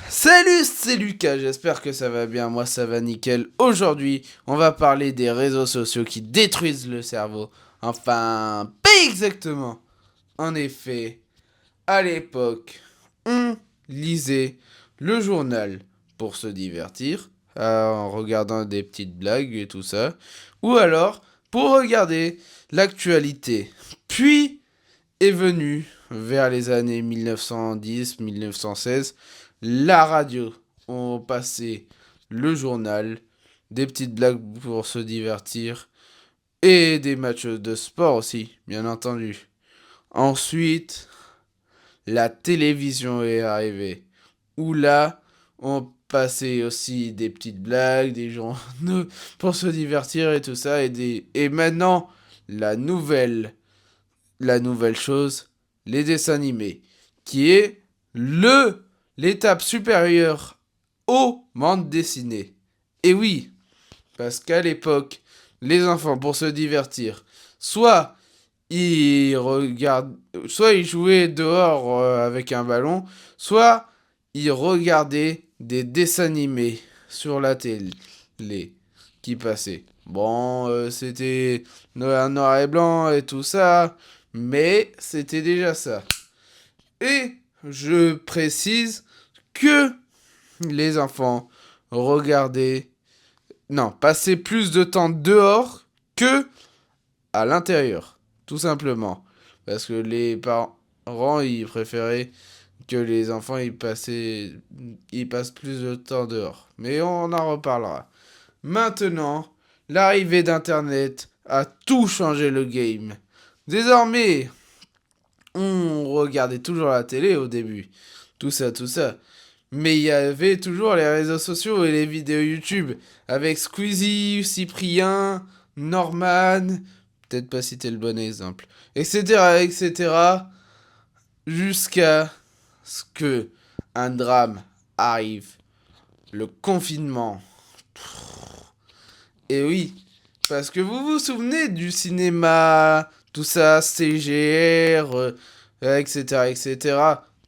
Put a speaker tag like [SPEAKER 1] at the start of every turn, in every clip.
[SPEAKER 1] Salut, c'est Lucas, j'espère que ça va bien, moi ça va nickel. Aujourd'hui, on va parler des réseaux sociaux qui détruisent le cerveau. Enfin, pas exactement. En effet, à l'époque, on lisait le journal pour se divertir, en regardant des petites blagues et tout ça, ou alors pour regarder l'actualité. Puis est venue, vers les années 1910-1916, la radio. On passait le journal, des petites blagues pour se divertir, et des matchs de sport aussi, bien entendu. Ensuite, la télévision est arrivée, où là, on passait aussi des petites blagues, des journaux pour se divertir et tout ça, et maintenant, la nouvelle la nouvelle chose, les dessins animés, qui est l'étape supérieure aux bandes dessinées. Et oui, parce qu'à l'époque, les enfants, pour se divertir, soit soit ils jouaient dehors avec un ballon, soit ils regardaient des dessins animés sur la télé qui passaient. Bon, c'était noir et blanc et tout ça, mais c'était déjà ça. Et je précise que les enfants regardaient, non, passaient plus de temps dehors que à l'intérieur, tout simplement. Parce que les parents, ils préféraient que les enfants, ils passent plus de temps dehors. Mais on en reparlera. Maintenant, l'arrivée d'Internet a tout changé le game. Désormais, on regardait toujours la télé au début. Tout ça, tout ça. Mais il y avait toujours les réseaux sociaux et les vidéos YouTube avec Squeezie, Cyprien, Norman, peut-être pas citer le bon exemple, etc., etc., jusqu'à ce que un drame arrive, le confinement. Et oui, parce que vous vous souvenez du cinéma, tout ça, CGR, etc., etc.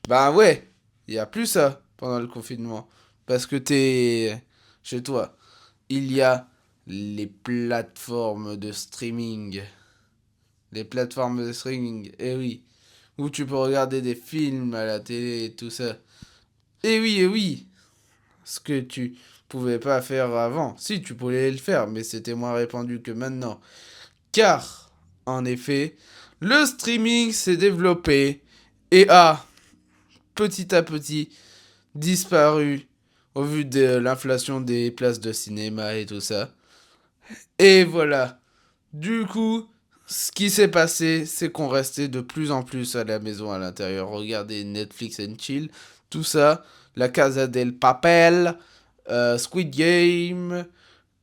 [SPEAKER 1] Ben ouais, il n'y a plus ça pendant le confinement. Parce que t'es chez toi. Il y a les plateformes de streaming. Les plateformes de streaming, et oui. Où tu peux regarder des films à la télé et tout ça. Et oui. Ce que tu pouvais pas faire avant. Si, tu pouvais le faire, mais c'était moins répandu que maintenant. Car, en effet, le streaming s'est développé et a, petit à petit, disparu au vu de l'inflation des places de cinéma et tout ça. Et voilà. Du coup, ce qui s'est passé, c'est qu'on restait de plus en plus à la maison à l'intérieur. Regardez Netflix and chill, tout ça. La Casa del Papel, Squid Game,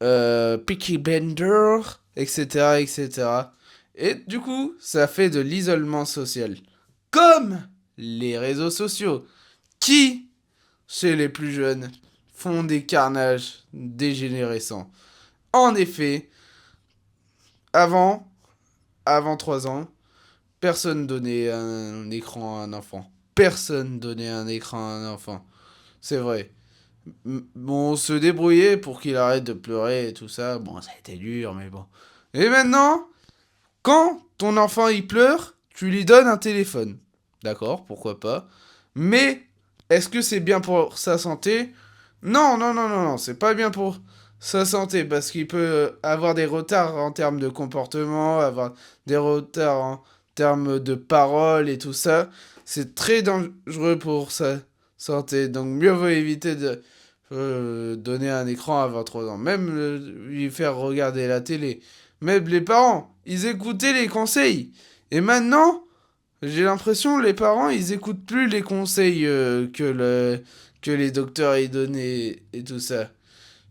[SPEAKER 1] Peaky Blender, etc., etc. Et du coup, ça fait de l'isolement social. Comme les réseaux sociaux, qui, chez les plus jeunes, font des carnages dégénérescents. En effet, avant, avant 3 ans, personne donnait un écran à un enfant. Personne donnait un écran à un enfant. C'est vrai. Bon, on se débrouillait pour qu'il arrête de pleurer et tout ça. Bon, ça a été dur, mais bon. Et maintenant, quand ton enfant il pleure, tu lui donnes un téléphone. D'accord, pourquoi pas. Mais est-ce que c'est bien pour sa santé? Non, non, non, non, non, c'est pas bien pour sa santé parce qu'il peut avoir des retards en termes de comportement, avoir des retards en termes de parole et tout ça. C'est très dangereux pour sa santé. Donc mieux vaut éviter de donner un écran avant 3 ans. Même lui faire regarder la télé. Même les parents, ils écoutaient les conseils. Et maintenant, j'ai l'impression les parents, ils écoutent plus les conseils que les docteurs y donnaient et tout ça.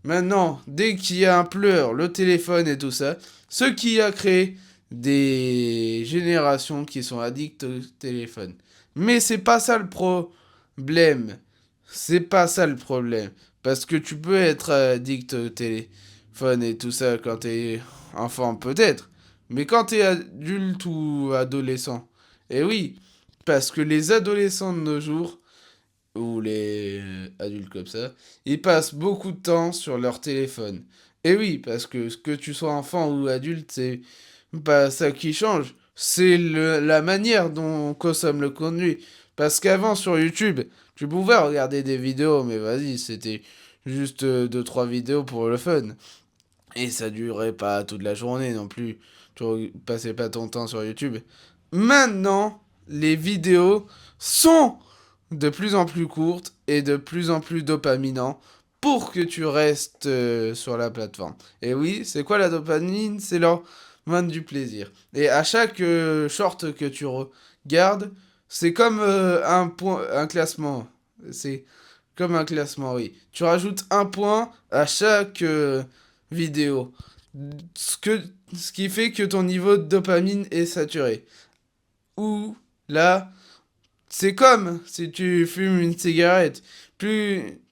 [SPEAKER 1] Maintenant, dès qu'il y a un pleur, le téléphone et tout ça, ce qui a créé des générations qui sont addictes au téléphone. Mais c'est pas ça le problème. C'est pas ça le problème. Parce que tu peux être addict au téléphone et tout ça quand t'es enfant, peut-être. Mais quand t'es adulte ou adolescent, et oui, parce que les adolescents de nos jours, ou les adultes comme ça, ils passent beaucoup de temps sur leur téléphone. Et oui, parce que tu sois enfant ou adulte, c'est pas ça qui change. C'est la manière dont on consomme le contenu. Parce qu'avant, sur YouTube, tu pouvais regarder des vidéos, mais vas-y, c'était juste deux trois vidéos pour le fun. Et ça durait pas toute la journée non plus. Passais pas ton temps sur YouTube. Maintenant, les vidéos sont de plus en plus courtes et de plus en plus dopaminants pour que tu restes sur la plateforme. Et oui, c'est quoi la dopamine? C'est l'hormone du plaisir. Et à chaque short que tu regardes, c'est comme un classement. C'est comme un classement, oui. Tu rajoutes un point à chaque vidéo. Ce, que, ce qui fait que ton niveau de dopamine est saturé. Ou là, c'est comme si tu fumes une cigarette.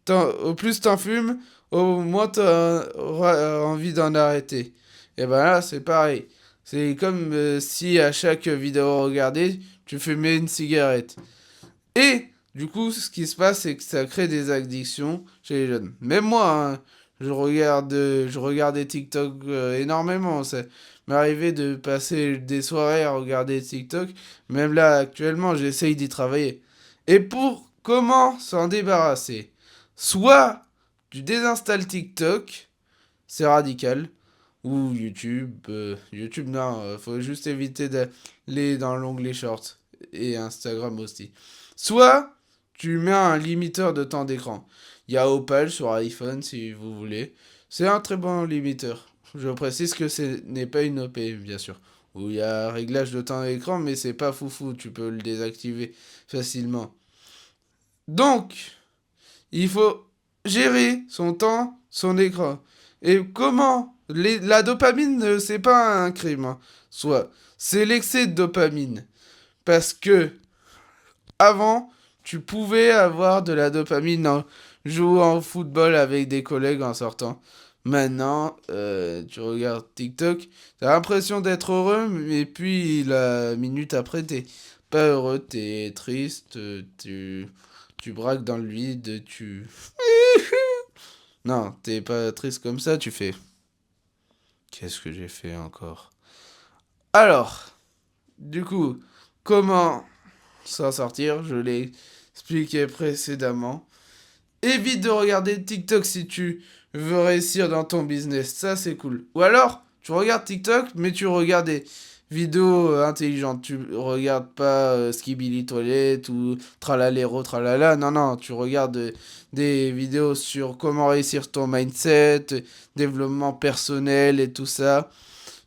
[SPEAKER 1] Au plus t'en fumes, au moins t'auras envie d'en arrêter. Et ben là, c'est pareil. C'est comme si à chaque vidéo regardée, tu fumais une cigarette. Et du coup, ce qui se passe, c'est que ça crée des addictions chez les jeunes. Même moi, hein, je regardais TikTok énormément. Ça m'est arrivé de passer des soirées à regarder TikTok. Même là, actuellement, j'essaye d'y travailler. Et pour comment s'en débarrasser? Soit tu désinstalles TikTok, c'est radical. Ou YouTube. YouTube, non, faut juste éviter d'aller dans l'onglet Shorts. Et Instagram aussi. Soit tu mets un limiteur de temps d'écran. Il y a Opal sur iPhone si vous voulez. C'est un très bon limiteur. Je précise que ce n'est pas une OP, bien sûr. Où il y a réglage de temps d'écran, mais c'est pas foufou. Tu peux le désactiver facilement. Donc, il faut gérer son temps, son écran. Et comment la dopamine, c'est pas un crime, hein. Soit, c'est l'excès de dopamine. Parce que avant, tu pouvais avoir de la dopamine en jouant au football avec des collègues en sortant. Maintenant, tu regardes TikTok, t'as l'impression d'être heureux, mais puis la minute après, t'es pas heureux, t'es triste, tu braques dans le vide, tu... Non, t'es pas triste comme ça, tu fais... Qu'est-ce que j'ai fait encore? Alors, du coup, comment s'en sortir? Je l'ai expliqué précédemment. Évite de regarder TikTok si tu veux réussir dans ton business. Ça, c'est cool. Ou alors, tu regardes TikTok, mais tu regardes des vidéos intelligentes. Tu regardes pas Skibidi Toilette ou Tralalero Tralala. Non, non, tu regardes des vidéos sur comment réussir ton mindset, développement personnel et tout ça.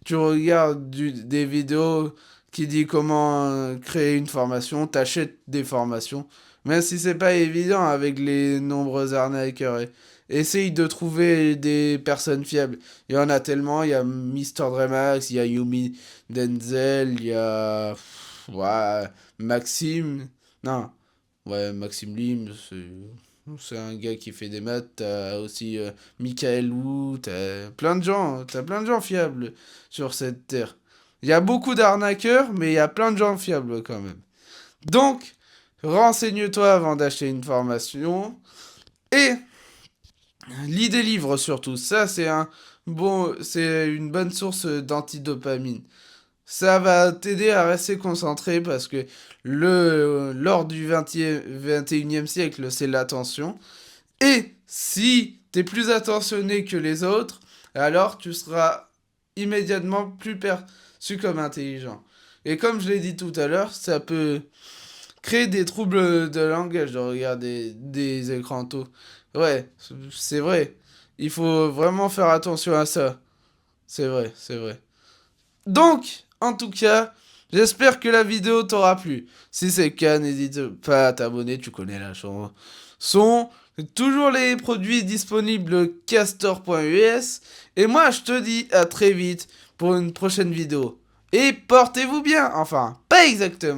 [SPEAKER 1] Tu regardes des vidéos qui dit comment créer une formation, t'achètes des formations. Même si c'est pas évident avec les nombreux arnaqueurs. Essaye de trouver des personnes fiables. Il y en a tellement, il y a Mister Dremax, il y a Yumi Denzel, il y a ouais, Maxime. Non, ouais, Maxime Lim, c'est un gars qui fait des maths. T'as aussi Michael Wu, t'as plein de gens fiables sur cette terre. Il y a beaucoup d'arnaqueurs, mais il y a plein de gens fiables quand même. Donc, renseigne-toi avant d'acheter une formation. Et lis des livres surtout. Ça, c'est une bonne source d'antidopamine. Ça va t'aider à rester concentré parce que lors du 21e siècle, c'est l'attention. Et si t'es plus attentionné que les autres, alors tu seras immédiatement plus perçu comme intelligent. Et comme je l'ai dit tout à l'heure, ça peut créer des troubles de langage de regarder des écrans tôt. Ouais, c'est vrai. Il faut vraiment faire attention à ça. C'est vrai, c'est vrai. Donc, en tout cas, j'espère que la vidéo t'aura plu. Si c'est le cas, n'hésite pas à t'abonner, tu connais la chanson. Toujours les produits disponibles castor.us. Et moi, je te dis à très vite pour une prochaine vidéo. Et portez-vous bien, enfin, pas exactement.